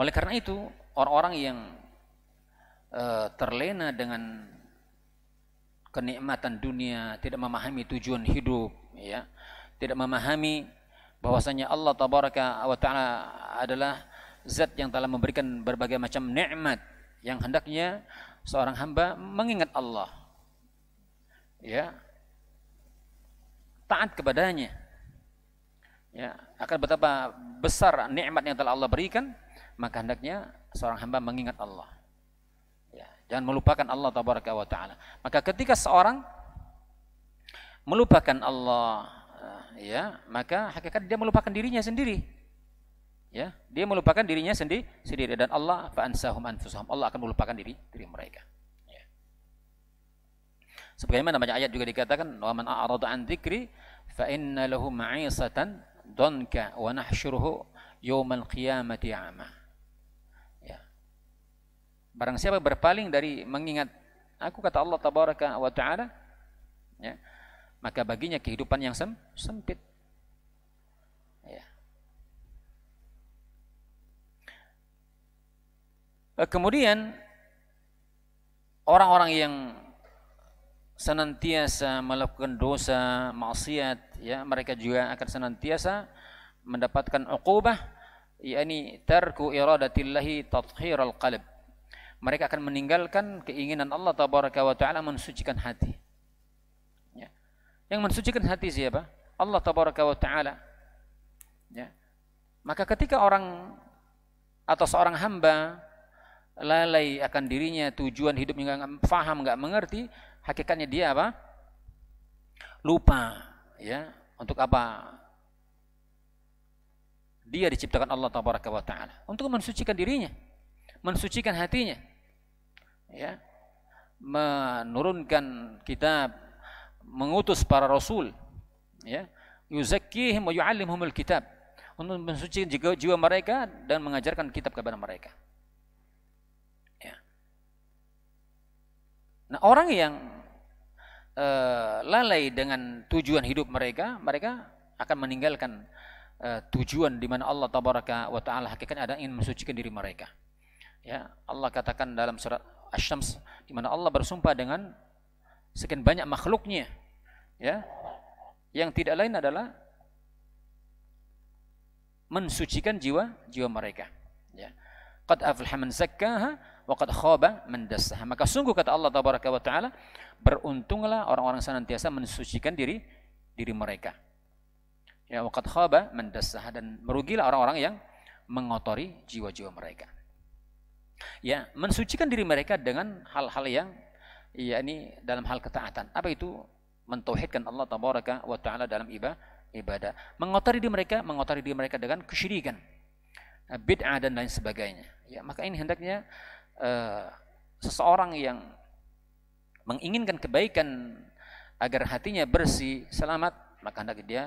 Oleh karena itu, orang-orang yang terlena dengan kenikmatan dunia, tidak memahami tujuan hidup, ya, tidak memahami bahwasanya Allah tabaraka wa taala adalah zat yang telah memberikan berbagai macam nikmat yang hendaknya seorang hamba mengingat Allah, ya, taat kepadanya, ya, akan betapa besar nikmat yang telah Allah berikan, maka hendaknya seorang hamba mengingat Allah, ya, jangan melupakan Allah tabaraka wa taala. Maka ketika seorang melupakan Allah, ya, maka hakikat dia melupakan dirinya sendiri, ya, dia melupakan dirinya sendiri, dan Allah fa ansahum anfusahum, Allah akan melupakan diri mereka, ya. Sebagaimana banyak ayat juga dikatakan, wa man a'rada an dzikri fa inna lahu ma'isatan danka wa nahsyuruhu yaumal qiyamati a'ma. Ya. Barang siapa berpaling dari mengingat aku, kata Allah tabaraka wa taala, ya, maka baginya kehidupan yang sempit. Ya. Kemudian orang-orang yang senantiasa melakukan dosa, maksiat, ya, mereka juga akan senantiasa mendapatkan uqubah, yakni tarku iradatillahi tathiral qalb. Mereka akan meninggalkan keinginan Allah tabaraka wa taala mensucikan hati. Ya. Yang mensucikan hati siapa? Allah tabaraka wa taala. Ya. Maka ketika orang atau seorang hamba lalai akan dirinya, tujuan hidupnya nggak paham, nggak mengerti, hakikatnya dia apa? Lupa, ya, untuk apa dia diciptakan Allah tabaraka wa taala, untuk mensucikan dirinya, mensucikan hatinya, ya, menurunkan kitab, mengutus para rasul, ya, yuzakkihim wa yu'allimuhumul kitab, untuk mensucikan jiwa mereka dan mengajarkan kitab kepada mereka. Nah, orang yang lalai dengan tujuan hidup mereka, mereka akan meninggalkan tujuan di mana Allah tabaraka wa taala hakikatnya ada ingin mensucikan diri mereka. Ya, Allah katakan dalam surat Asy-Syams, di mana Allah bersumpah dengan sekian banyak makhluknya, ya, yang tidak lain adalah mensucikan jiwa mereka. Ya. Qad aflaha man zakkaha wa qad khaba man dassaha. Maka sungguh, kata Allah tabaraka wa taala, beruntunglah orang-orang senantiasa mensucikan diri mereka. Ya, wa qad khaba man dassaha, dan merugilah orang-orang yang mengotori jiwa-jiwa mereka. Ya, mensucikan diri mereka dengan hal-hal yang, yakni dalam hal ketaatan. Apa itu? Mentauhidkan Allah tabaraka wa taala dalam ibadah. Mengotori diri mereka dengan kesyirikan, bid'ah dan lain sebagainya. Ya, maka ini hendaknya seseorang yang menginginkan kebaikan agar hatinya bersih, selamat, maka hendaknya dia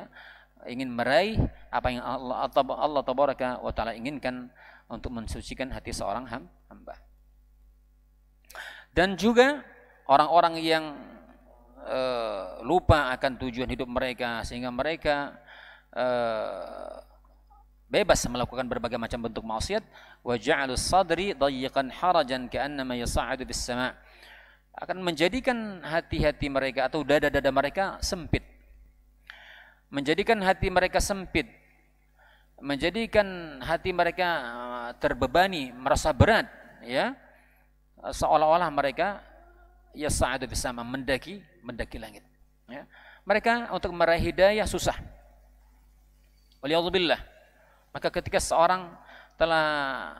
ingin meraih apa yang Allah tabaraka wa taala inginkan untuk mensucikan hati seorang hamba. Dan juga orang-orang yang lupa akan tujuan hidup mereka, sehingga mereka bebas melakukan berbagai macam bentuk maksiat, wa ja'alus sadri dayyiqan harajan ka'annama yas'adu bis sama', akan menjadikan hati-hati mereka atau dada-dada mereka sempit, menjadikan hati mereka sempit, menjadikan hati mereka terbebani, merasa berat, ya, seolah-olah mereka yas'adu bis sama', mendaki langit, ya. Mereka untuk meraih hidayah susah, waliyadzubillah. Maka ketika seorang telah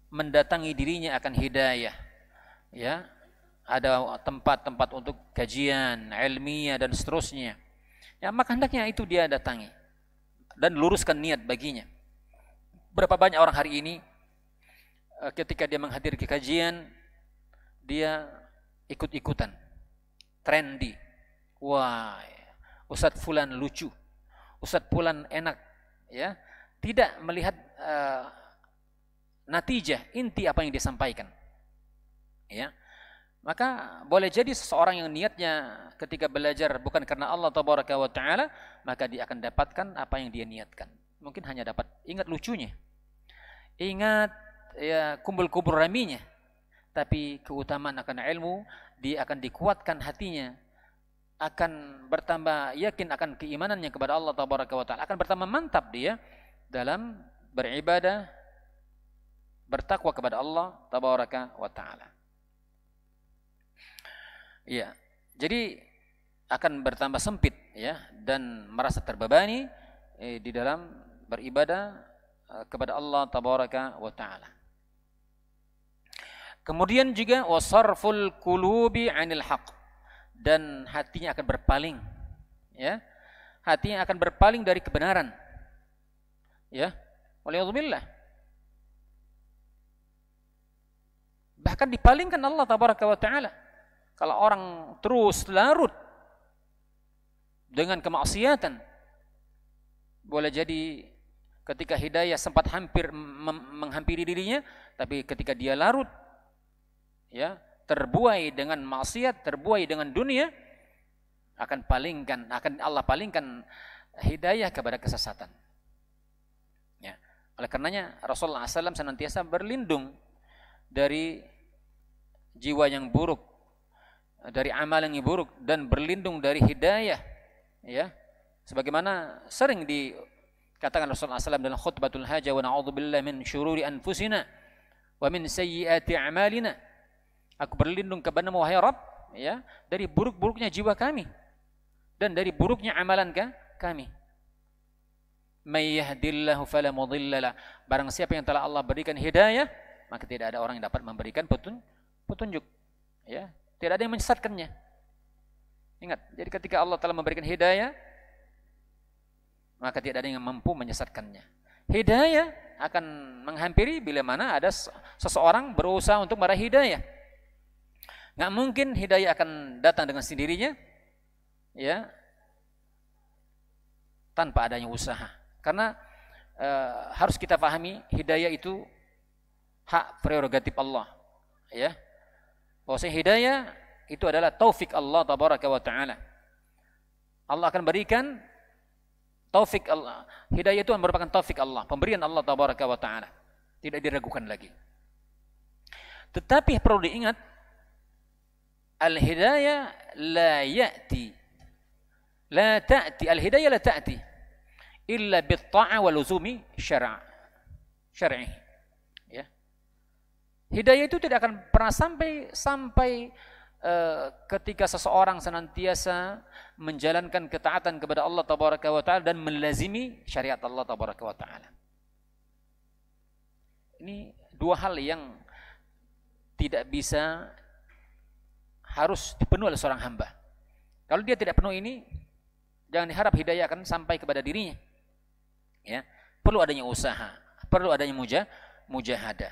mendatangi dirinya akan hidayah, ya, ada tempat-tempat untuk kajian ilmiah dan seterusnya, ya, maka hendaknya itu dia datangi dan luruskan niat baginya. Berapa banyak orang hari ini ketika dia menghadiri kajian, dia ikut-ikutan, trendy. Wah, Ustadz Fulan lucu, Ustadz Fulan enak, ya, tidak melihat natijah, inti apa yang disampaikan, ya. Maka boleh jadi seseorang yang niatnya ketika belajar bukan karena Allah tabaraka wa taala, maka dia akan dapatkan apa yang dia niatkan. Mungkin hanya dapat ingat lucunya, ingat ya kumpul-kumpul raminya, tapi keutamaan akan ilmu, dia akan dikuatkan hatinya, akan bertambah yakin akan keimanannya kepada Allah Tabaraka wa Ta'ala, akan bertambah mantap dia dalam beribadah, bertakwa kepada Allah Tabaraka wa Ta'ala. Ya, jadi akan bertambah sempit ya, dan merasa terbebani di dalam beribadah kepada Allah Tabaraka wa Ta'ala. Kemudian juga wasarful qulubi 'anil haqq, dan hatinya akan berpaling ya. Hatinya akan berpaling dari kebenaran. Ya. Waliyadzubillah. Bahkan dipalingkan Allah Tabaraka wa Ta'ala. Kalau orang terus larut dengan kemaksiatan, boleh jadi ketika hidayah sempat hampir menghampiri dirinya, tapi ketika dia larut ya, terbuai dengan maksiat, terbuai dengan dunia, akan Allah palingkan hidayah kepada kesesatan. Ya. Oleh karenanya Rasulullah SAW senantiasa berlindung dari jiwa yang buruk, dari amal yang buruk, dan berlindung dari hidayah. Ya, sebagaimana sering dikatakan Rasulullah SAW dalam khutbatul hajah, wa na'udzubillahi min syururi anfusina wa min sayyiati a'malina. Aku berlindung kepadamu wahai Rabb ya, dari buruk-buruknya jiwa kami dan dari buruknya amalan kami. May yahdillahu fala mudhillalah. Barang siapa yang telah Allah berikan hidayah, maka tidak ada orang yang dapat memberikan petunjuk. Ya, tidak ada yang menyesatkannya. Ingat, jadi ketika Allah telah memberikan hidayah, maka tidak ada yang mampu menyesatkannya. Hidayah akan menghampiri bila mana ada seseorang berusaha untuk meraih hidayah. Nggak mungkin hidayah akan datang dengan sendirinya, ya, tanpa adanya usaha. Karena harus kita pahami, hidayah itu hak prerogatif Allah, ya. Bahwasanya hidayah itu adalah taufik Allah Tabaraka wa Ta'ala. Allah akan berikan taufik Allah. Hidayah itu merupakan taufik Allah, pemberian Allah Tabaraka wa Ta'ala. Tidak diragukan lagi. Tetapi perlu diingat, al-hidayah la ta'ti al-hidayah la ta'ti illa bit-ta'ah wa luzumi syar'i. Ya. Hidayah itu tidak akan pernah sampai ketika seseorang senantiasa menjalankan ketaatan kepada Allah Tabaraka wa Ta'ala dan melazimi syariat Allah Tabaraka wa Ta'ala. Ini dua hal yang tidak bisa, harus dipenuhi oleh seorang hamba. Kalau dia tidak penuh ini, jangan diharap hidayah akan sampai kepada dirinya. Ya, perlu adanya usaha, perlu adanya mujahadah.